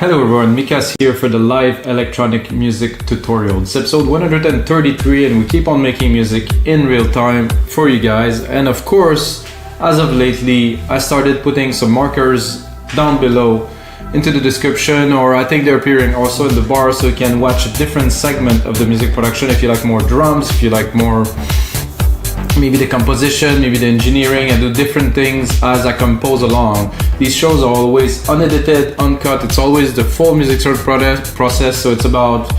Hello everyone, Mikas here for the live electronic music tutorial. It's episode 133 and we keep on making music in real time for you guys. And of course, as of lately, I started putting some markers down below into the description, or I think they're appearing also in the bar, so you can watch a different segment of the music production if you like more drums, if you like more maybe the composition, maybe the engineering. I do different things as I compose along. These shows are always unedited, uncut. It's always the full music process, so it's about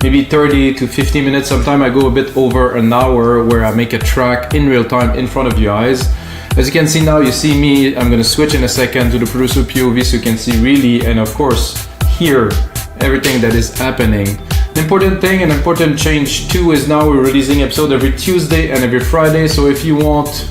maybe 30 to 50 minutes. Sometimes I go a bit over an hour where I make a track in real time in front of you guys. As you can see now, you see me. I'm gonna switch in a second to the producer POV so you can see really, and of course, hear everything that is happening. An important thing, an important change too, is now we're releasing episode every Tuesday and every Friday. So if you want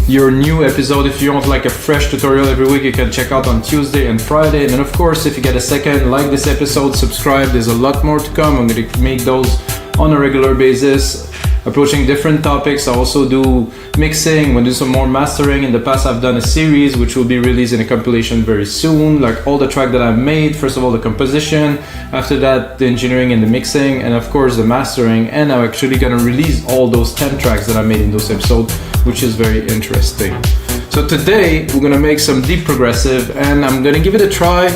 your new episode, if you want like a fresh tutorial every week, you can check out on Tuesday and Friday. And then of course, if you get a second, like this episode, subscribe. There's a lot more to come. I'm going to make those on a regular basis, approaching different topics. I also do mixing, we'll do some more mastering. In the past, I've done a series which will be released in a compilation very soon, like all the track that I've made. First of all, the composition, after that, the engineering and the mixing, and of course the mastering. And I'm actually gonna release all those 10 tracks that I made in those episodes, which is very interesting. So today, we're gonna make some deep progressive, and I'm gonna give it a try.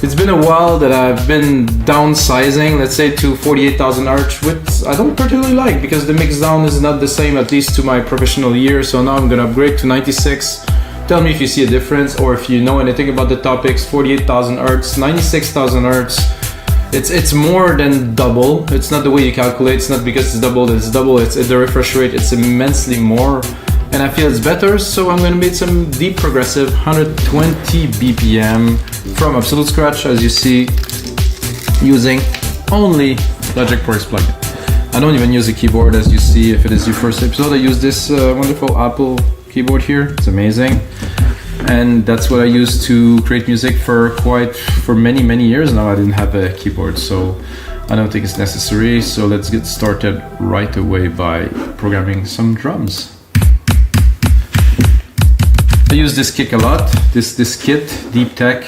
It's been a while that I've been downsizing, let's say to 48,000 Hz, which I don't particularly like because the mix down is not the same, at least to my professional year. So now I'm gonna upgrade to 96. Tell me if you see a difference or if you know anything about the topics. 48,000 Hz, 96,000 Hz. It's more than double. It's not the way you calculate. It's not because it's double that it's double. It's the refresh rate. It's immensely more. And I feel it's better, so I'm gonna make some deep progressive, 120 BPM from absolute scratch, as you see, using only Logic Pro X plugin. I don't even use a keyboard, as you see. If it is your first episode, I use this wonderful Apple keyboard here. It's amazing, and that's what I use to create music for many years now. I didn't have a keyboard, so I don't think it's necessary. So let's get started right away by programming some drums. I use this kick a lot, this kit, Deep Tech.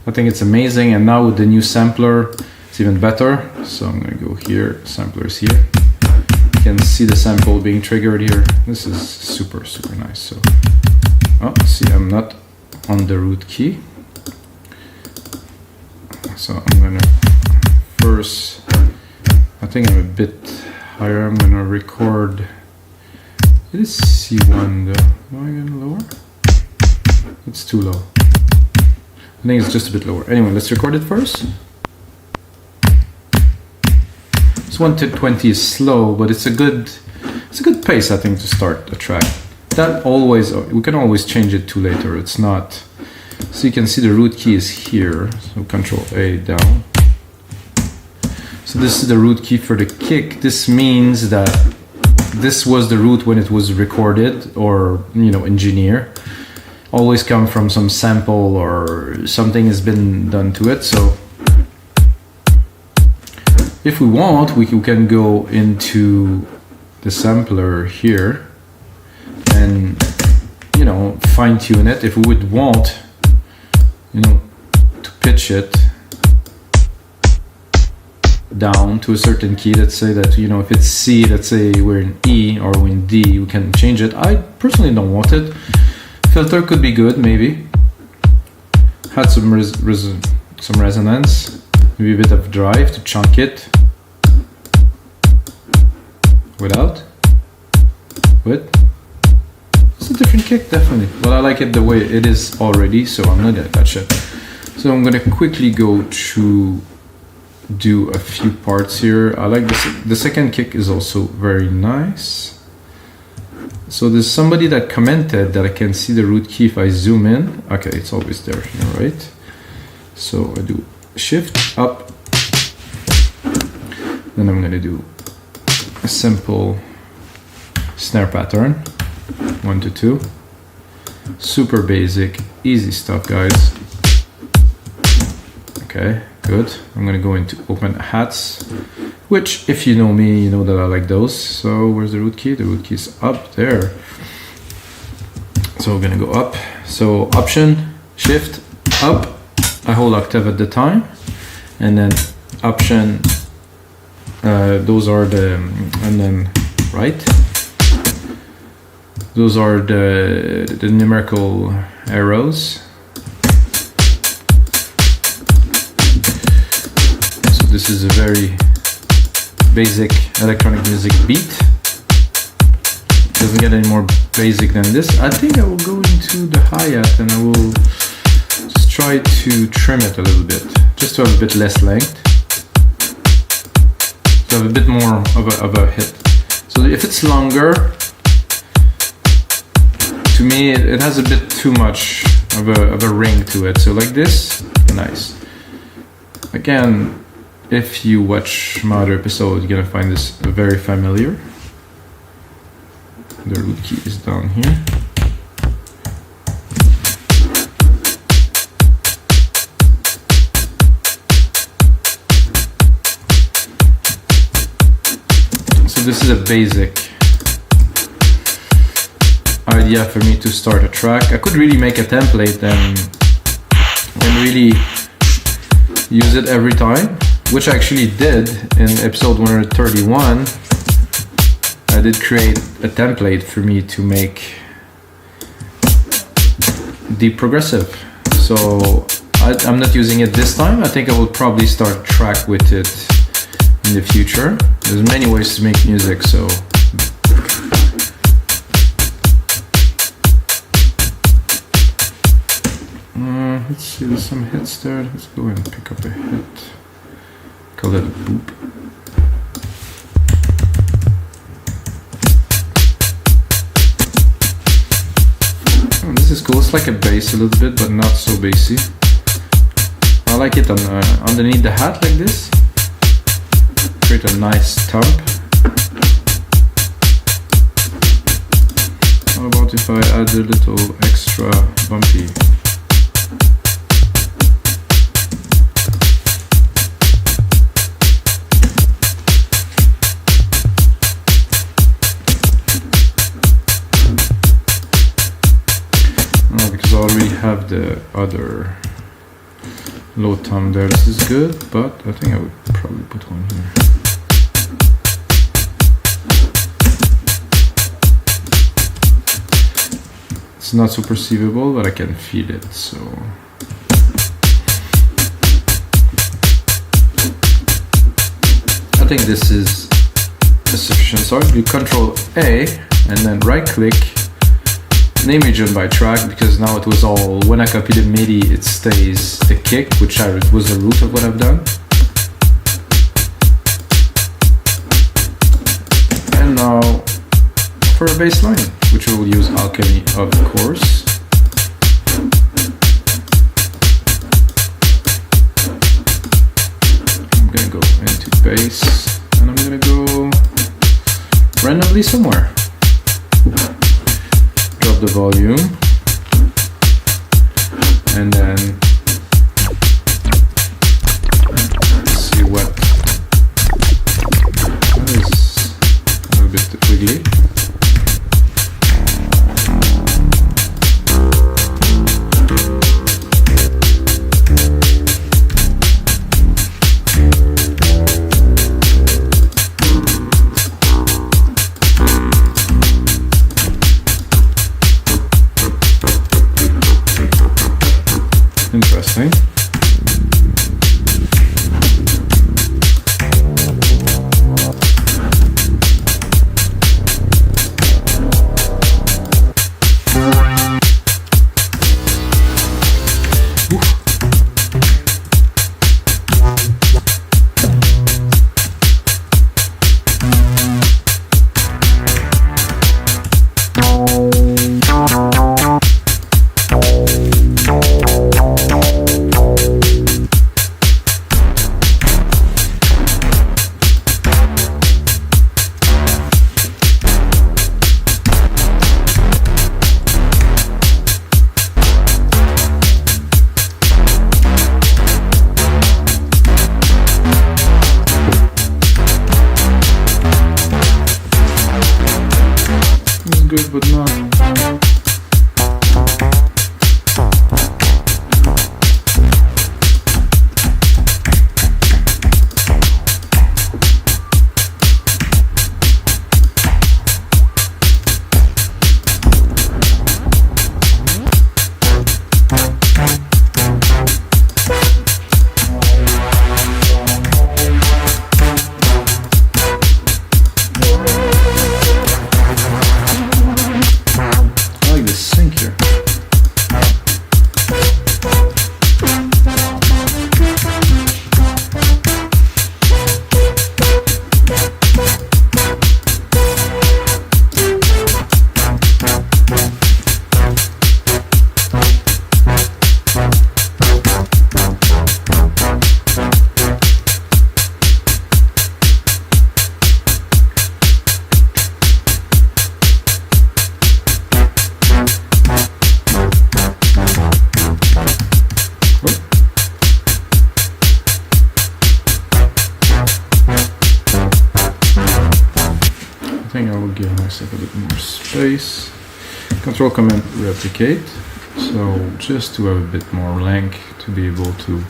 I think it's amazing, and now with the new sampler, it's even better. So I'm gonna go here, samplers here. You can see the sample being triggered here. This is super nice. So, oh, see, I'm not on the root key. So I'm gonna first, I think I'm a bit higher. I'm gonna record, it is C1 though. Am I gonna lower? It's too low. I think it's just a bit lower. Anyway, let's record it first. This 1 to 20 is slow, but it's a good pace, I think, to start a track. That always, we can always change it to later. It's not. So you can see the root key is here. So Control A down. So this is the root key for the kick. This means that this was the root when it was recorded or, engineer. Always come from some sample or something has been done to it. So if we want, we can go into the sampler here and fine tune it. If we would want to pitch it down to a certain key, let's say that if it's C, let's say we're in E or we're in D, we can change it. I personally don't want it. Filter could be good, maybe. Had some resonance, maybe a bit of drive to chunk it. Without? With? It's a different kick, definitely. But I like it the way it is already, so I'm not gonna touch it. So I'm gonna quickly go to do a few parts here. I like this. The second kick is also very nice. So there's somebody that commented that I can see the root key if I zoom in. Okay, it's always there here, right? So I do shift up. Then I'm gonna do a simple snare pattern, 1 to 2. Super basic, easy stuff, guys. Okay, good. I'm gonna go into open hats, which if you know me, you know that I like those. So where's the root key? The root key is up there. So we're gonna go up. So Option, Shift, up. I hold octave at the time. and then option, those are the, and then right, those are the numerical arrows. So this is a very basic electronic music beat. Doesn't get any more basic than this. I think I will go into the hi-hat and I will just try to trim it a little bit, just to have a bit less length, to have a bit more of a hit. So if it's longer, to me it has a bit too much of a ring to it. So like this, nice. Again, if you watch my other episode, you're gonna find this very familiar. The root key is down here. So this is a basic idea for me to start a track. I could really make a template and really use it every time, which I actually did in episode 131. I did create a template for me to make deep progressive. So I'm not using it this time. I think I will probably start a track with it in the future. There's many ways to make music, so let's see, there's some hits there. Let's go and pick up a hit. Call that a boop. Oh, this is cool. It's like a bass a little bit, but not so bassy. I like it on underneath the hat like this. Create a nice thump. How about if I add a little extra bumpy? Because I already have the other low tom there. This is good, but I think I would probably put one here. It's not so perceivable, but I can feel it, so. I think this is a sufficient start. You Control A and then right click, name region by track, because now it was all, when I copy the MIDI, it stays the kick, which was the root of what I've done. And now for a bass line, which we will use Alchemy, of course. I'm gonna go into bass, and I'm gonna go randomly somewhere. Drop the volume, and then see what is a little bit wiggly. Interesting. Good, but not. think I will give myself a bit more space. Control Command replicate. So just to have a bit more length to be able to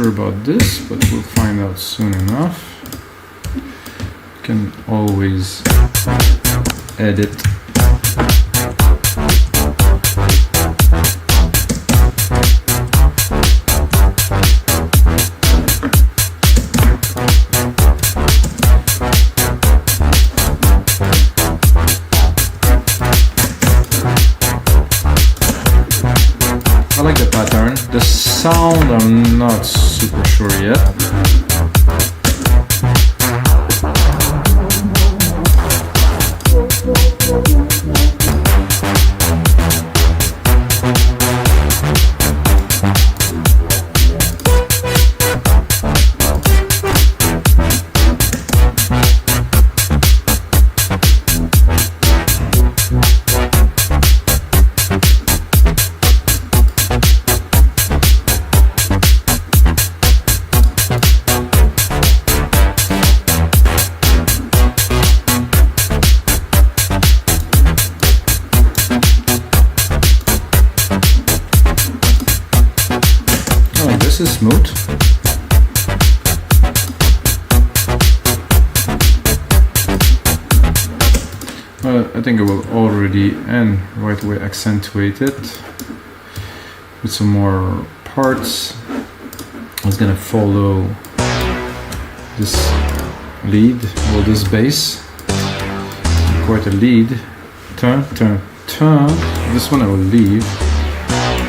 about this, but we'll find out soon enough. You can always edit. I like the pattern. The sound, I'm not super sure yet. This is smooth. I think I will already and right away accentuate it with some more parts. I was gonna follow this lead or this bass. Quite a lead. Turn, turn, turn. This one I will leave.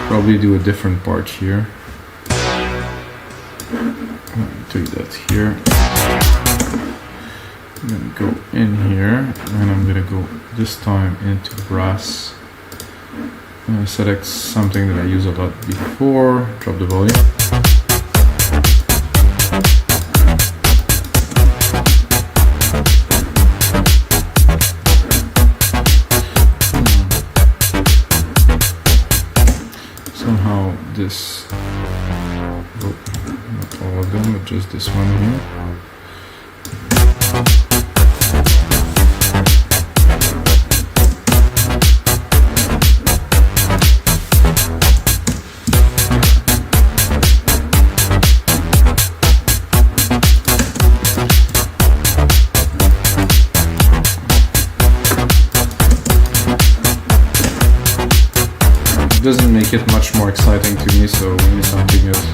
Probably do a different part here. Do that here. I'm gonna go in here and I'm gonna go this time into brass. I'm gonna select something that I use a lot before, drop the volume. Somehow this, not all of them, but just this one here. Doesn't make it much more exciting to me, so we need something else.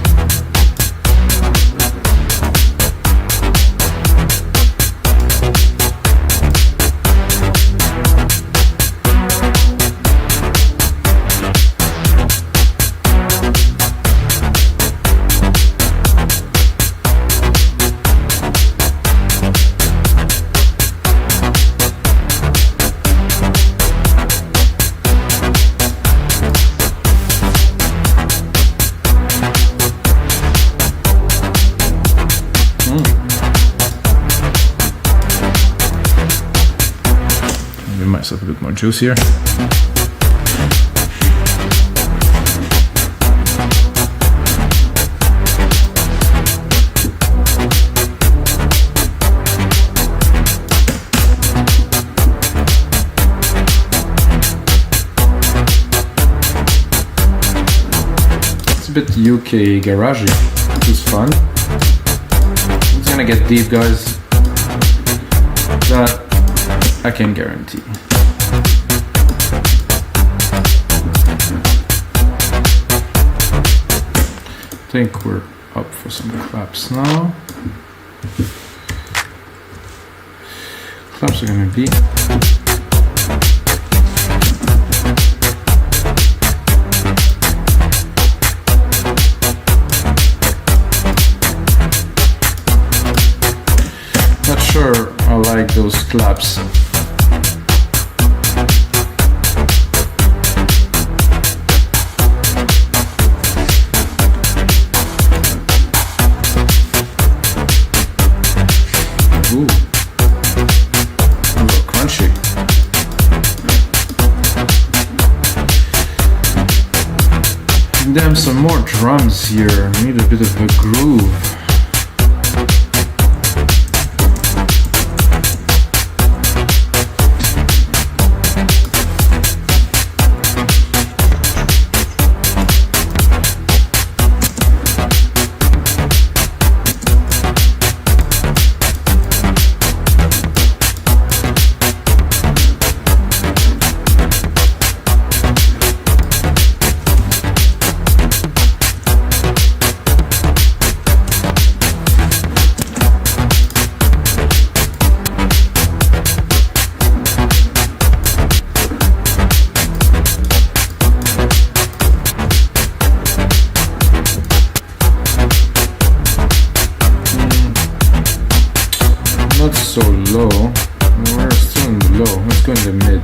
Give myself a bit more juice here. It's a bit UK garagey, which is fun. It's gonna get deep, guys. That I can guarantee. I think we're up for some claps now. Claps are gonna be sure I like those claps. Ooh, a little crunchy. And then some more drums here. Need a bit of a groove. Not so low. We're still in the low. Let's go in the mid.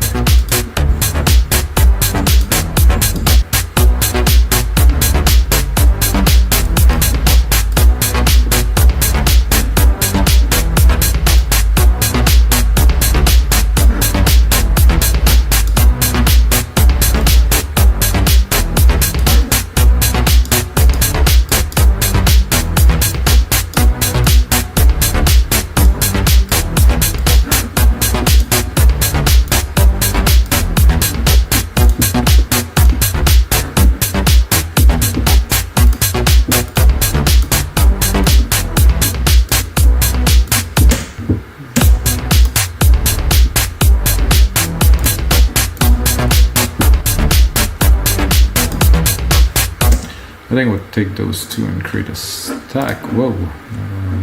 I think we'll take those two and create a stack. Whoa,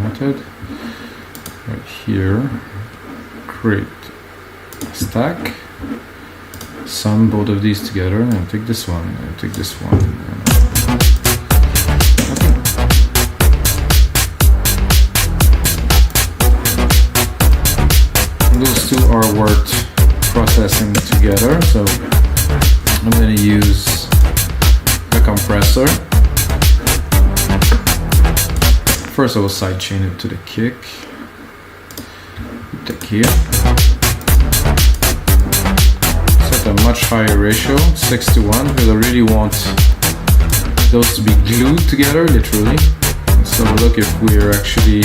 method. Right here, create a stack. Sum both of these together, and take this one, and take this one. Those two are worth processing together, so I'm going to use a compressor. First I will sidechain it to the kick. Take here. Set a much higher ratio, 6:1, because I really want those to be glued together, literally. So look if we're actually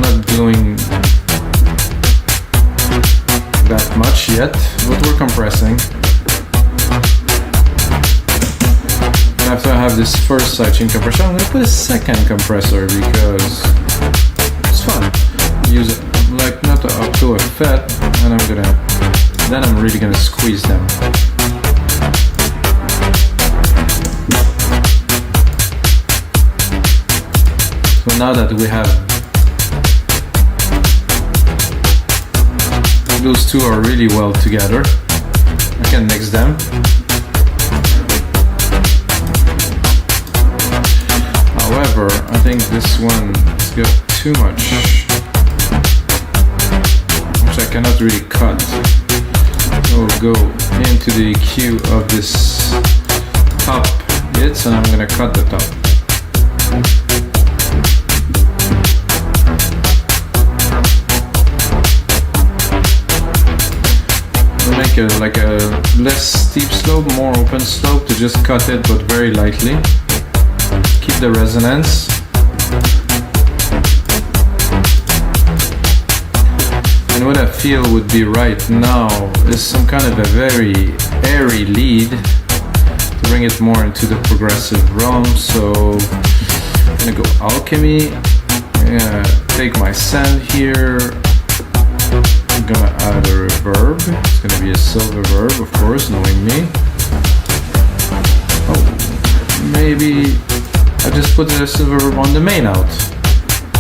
not gluing that much yet, but we're compressing. After I have this first sidechain compressor, I'm going to put a second compressor because it's fun. Use it like not up to a FET, and then I'm really gonna squeeze them. So now that we have those two are really well together, I can mix them. However, I think this one has got too much, which I cannot really cut. So we'll go into the EQ of this top bits, and I'm going to cut the top. We'll make it like a less steep slope, more open slope, to just cut it, but very lightly. Keep the resonance. And what I feel would be right now is some kind of a very airy lead to bring it more into the progressive realm. So I'm gonna go alchemy. I'm gonna take my send here. I'm gonna add a reverb. It's gonna be a silver verb, of course, knowing me. Oh, maybe I just put the silver verb on the main out,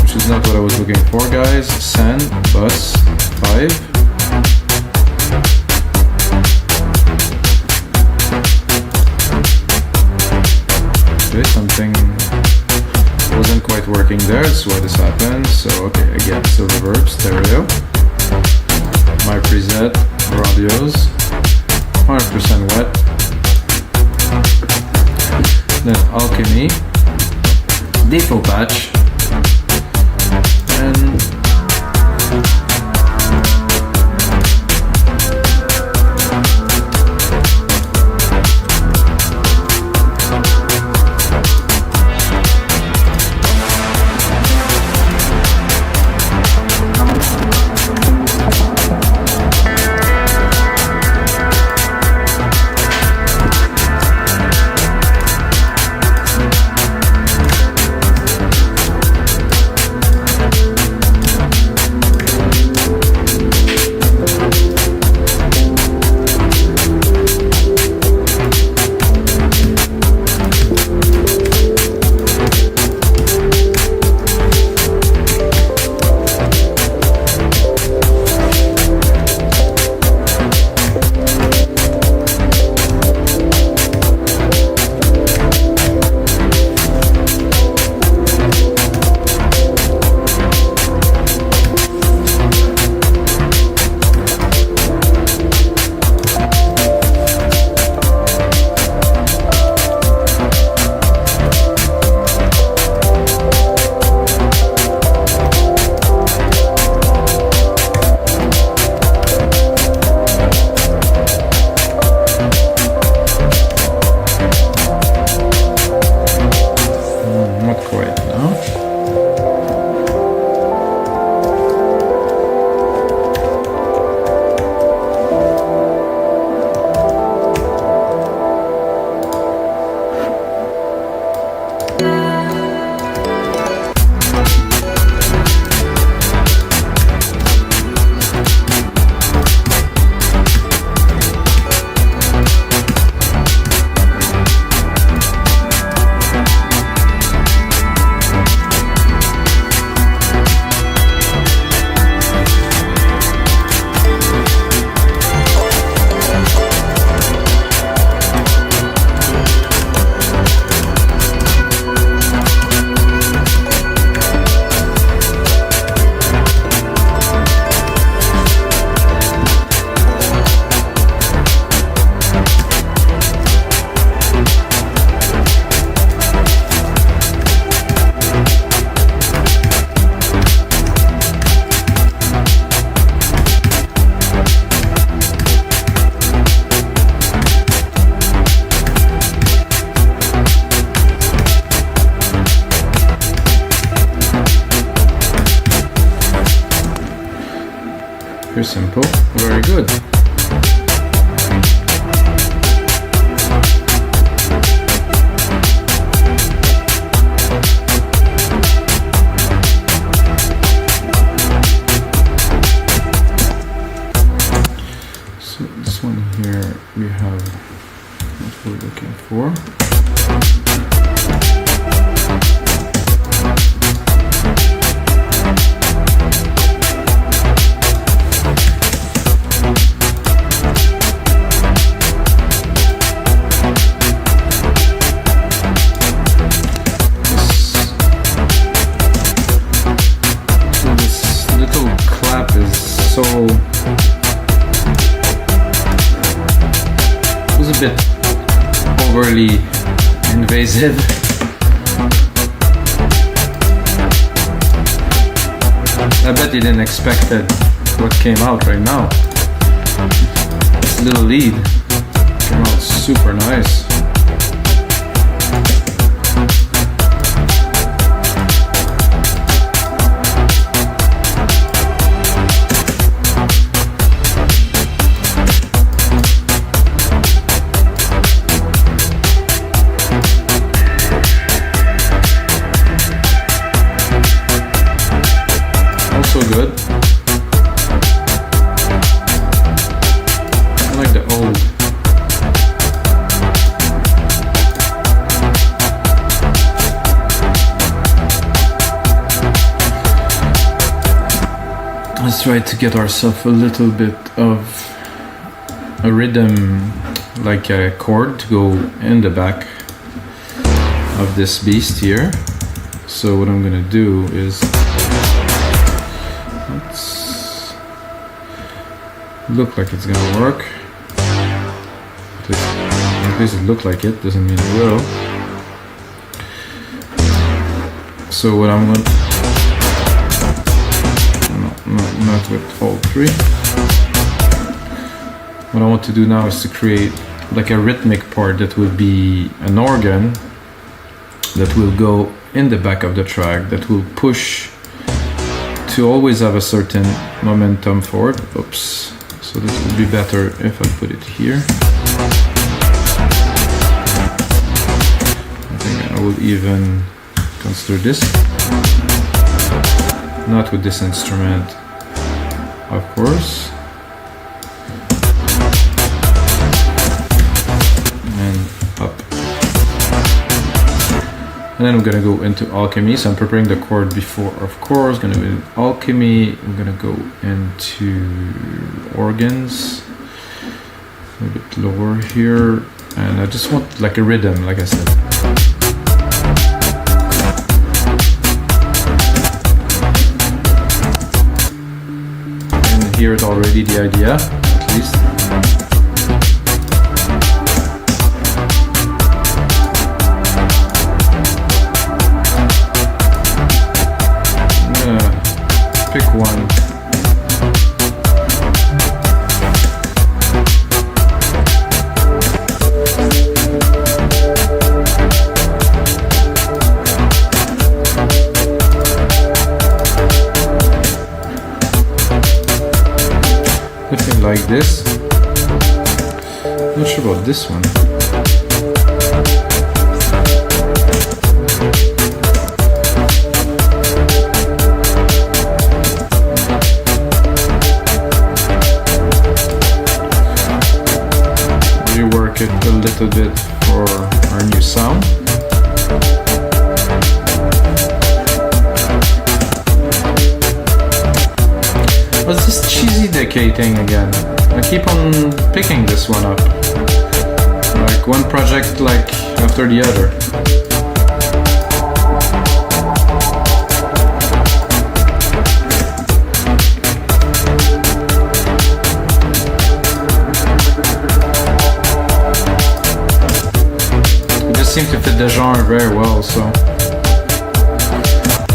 which is not what I was looking for, guys. Send, bus, 5. Okay, something wasn't quite working there, that's why this happens. So okay, again, still reverb, stereo. My preset, radios, 100% wet. Then alchemy, defo patch, and very simple, very good. So this one here we have what we're looking for. So it was a bit overly invasive. I bet you didn't expect that what came out right now. This little lead came out super nice. Good. I like the old. Let's try to get ourselves a little bit of a rhythm, like a chord to go in the back of this beast here. So what I'm gonna do is, let's look like it's gonna work. At least it looked like it, doesn't mean it will. So what I'm going to, not with all three. What I want to do now is to create like a rhythmic part that will be an organ that will go in the back of the track, that will push to always have a certain momentum forward. Oops. So this would be better if I put it here. I think I will even consider this. Not with this instrument, of course. And up. And then I'm gonna go into alchemy. So I'm preparing the chord before, of course. Gonna go in alchemy. I'm gonna go into organs. A bit lower here. And I just want like a rhythm, like I said. And here is already the idea, at least. I'm gonna pick one. Like this. Not sure about this one. Rework it a little bit for our new sound. What's this cheesy decay thing again? I keep on picking this one up. Like one project like after the other. It just seems to fit the genre very well, so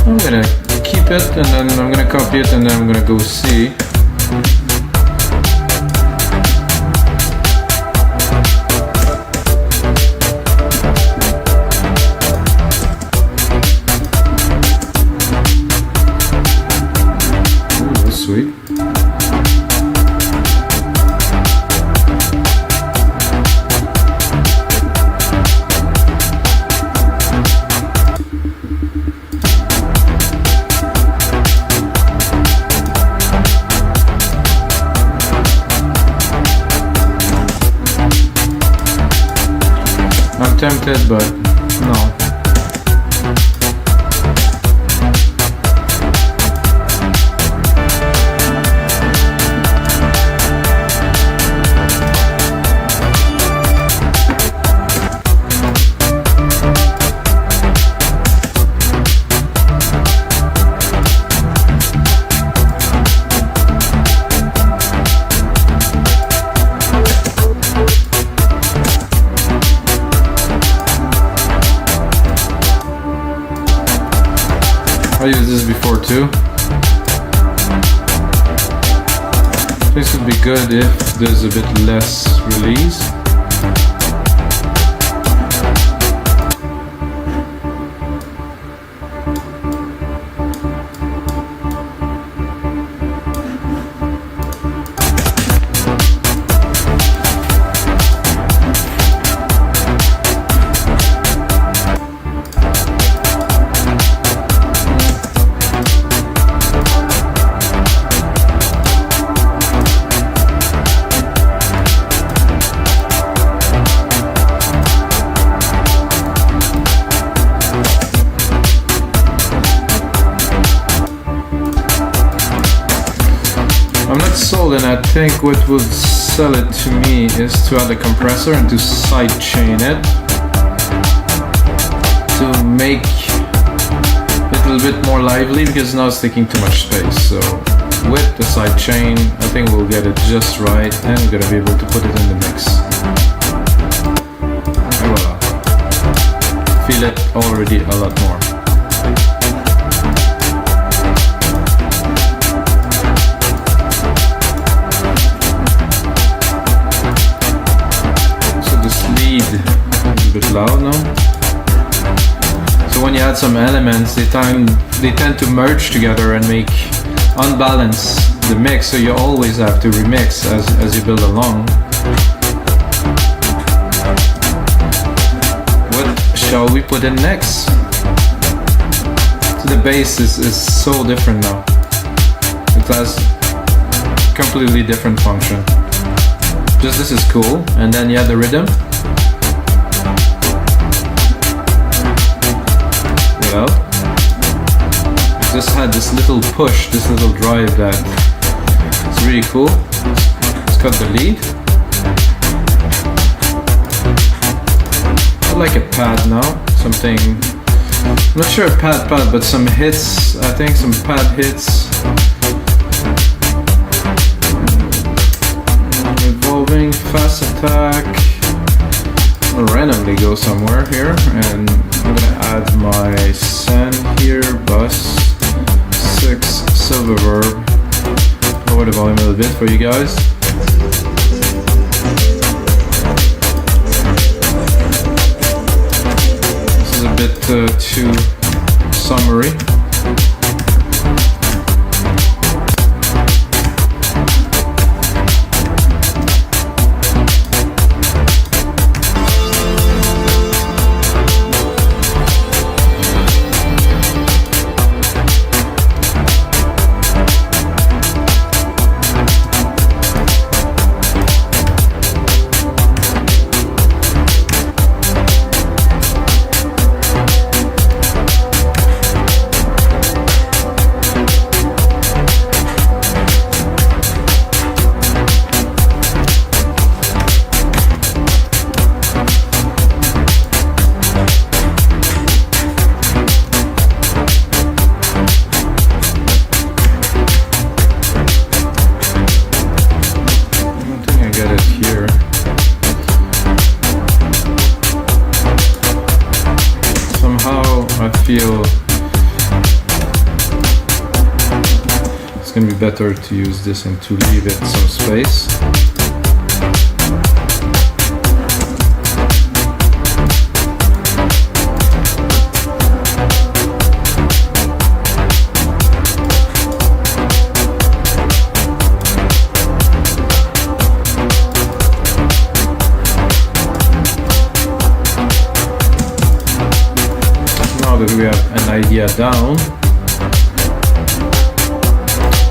I'm gonna keep it and then I'm gonna copy it and then I'm gonna go see. Ooh, that's sweet. Tempted, but no. I used this before too. This would be good if there's a bit less release. And I think what would sell it to me is to add a compressor and to sidechain it to make a little bit more lively because now it's taking too much space. So with the sidechain, I think we'll get it just right, and we're gonna be able to put it in the mix. And voila. Feel it already a lot more. So this lead is a bit loud now. So when you add some elements, they tend to merge together and unbalance the mix, so you always have to remix as you build along. What shall we put in next? So the bass is so different now. It has completely different function. Just this is cool, and then you have the rhythm. Well, just had this little push, this little drive that it's really cool. Let's cut the lead. I like a pad now, something, I'm not sure pad, but some hits, I think some pad hits. Revolving, fast attack. I'll randomly go somewhere here, and I'm gonna add my send here, bus 6 silver verb. Lower the volume a little bit for you guys. This is a bit too summery. Feel it's going to be better to use this and to leave it some space. That we have an idea down.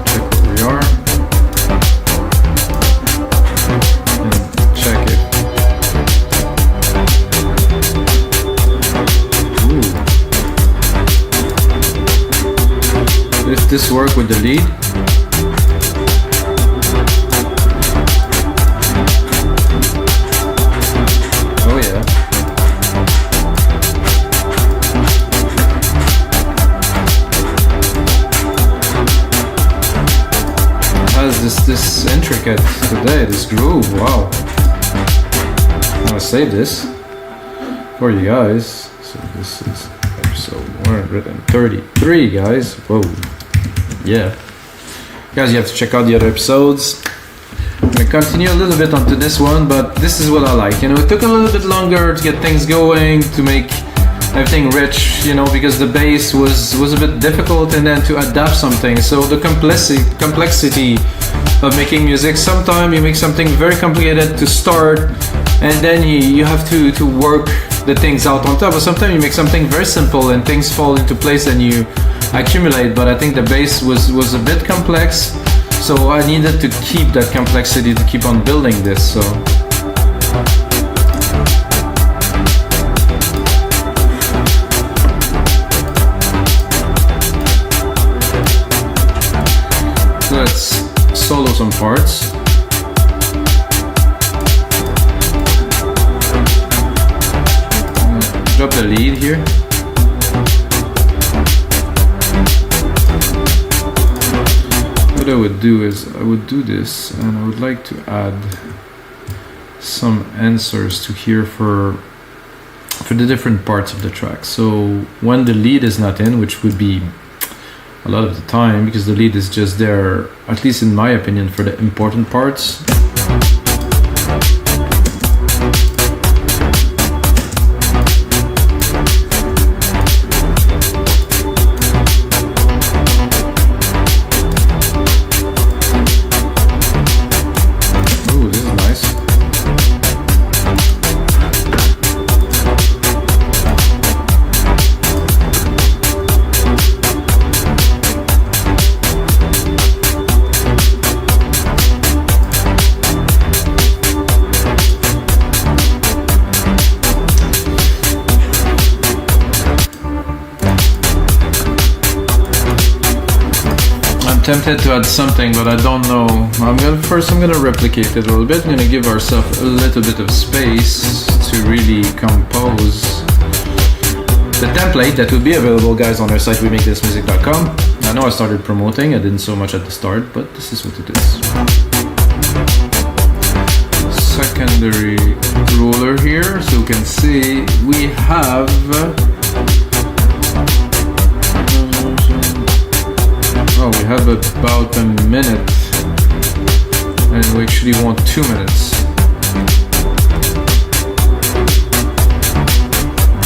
Check where we are. And check it. Ooh. Does this work with the lead? Oh yeah. This intricate today, this groove, wow. I'm gonna save this for you guys. So this is episode 133, guys. Whoa, yeah. Guys, you have to check out the other episodes. I'm gonna continue a little bit onto this one, but this is what I like. You know, it took a little bit longer to get things going, to make everything rich, you know, because the bass was a bit difficult, and then to adapt something. So the complexity of making music, sometimes you make something very complicated to start, and then you have to work the things out on top. But sometimes you make something very simple and things fall into place and you accumulate. But I think the bass was a bit complex, so I needed to keep that complexity to keep on building this. So let's solo some parts. Drop the lead here. what I would do is I would do this, and I would like to add some answers to here for the different parts of the track. So when the lead is not in, which would be a lot of the time, because the lead is just there, at least in my opinion, for the important parts. Tempted to add something, but I don't know. I'm gonna replicate it a little bit. I'm gonna give ourselves a little bit of space to really compose the template that will be available, guys, on our site rhythmic-music.com. I know I started promoting, I didn't so much at the start, but this is what it is. Secondary roller here, so you can see we have we have about a minute, and we actually want 2 minutes.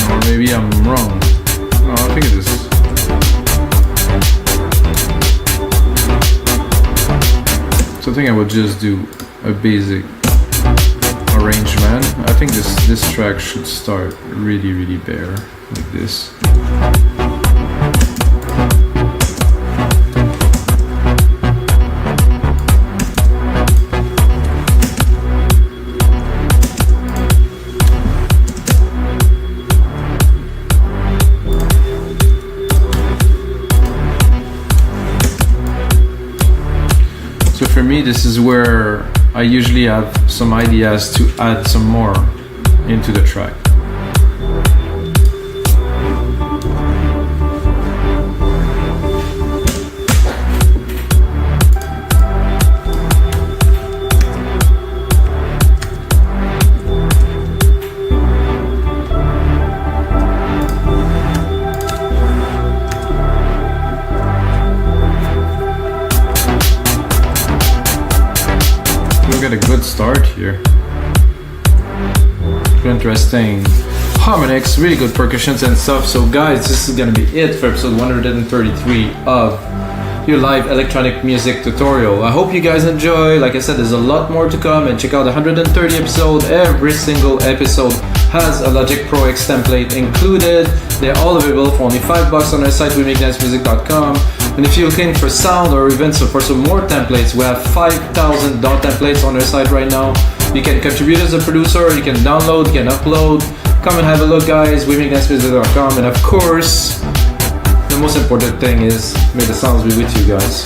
Or maybe I'm wrong. No, I think it is. So I think I would just do a basic arrangement. I think this track should start really bare, like this. For me, this is where I usually have some ideas to add some more into the track. Get a good start here. Interesting harmonics, really good percussions and stuff. So guys, this is gonna be it for episode 133 of your live electronic music tutorial. I hope you guys enjoy. Like I said, there's a lot more to come, and check out the 130 episode. Every single episode has a Logic Pro X template included. They're all available for only $5 on our site, rhythmic-music.com. And if you're looking for sound or even for some more templates, we have 5,000 DAW templates on our site right now. You can contribute as a producer, you can download, you can upload. Come and have a look, guys, rhythmic-music.com. And of course, the most important thing is, may the sounds be with you guys.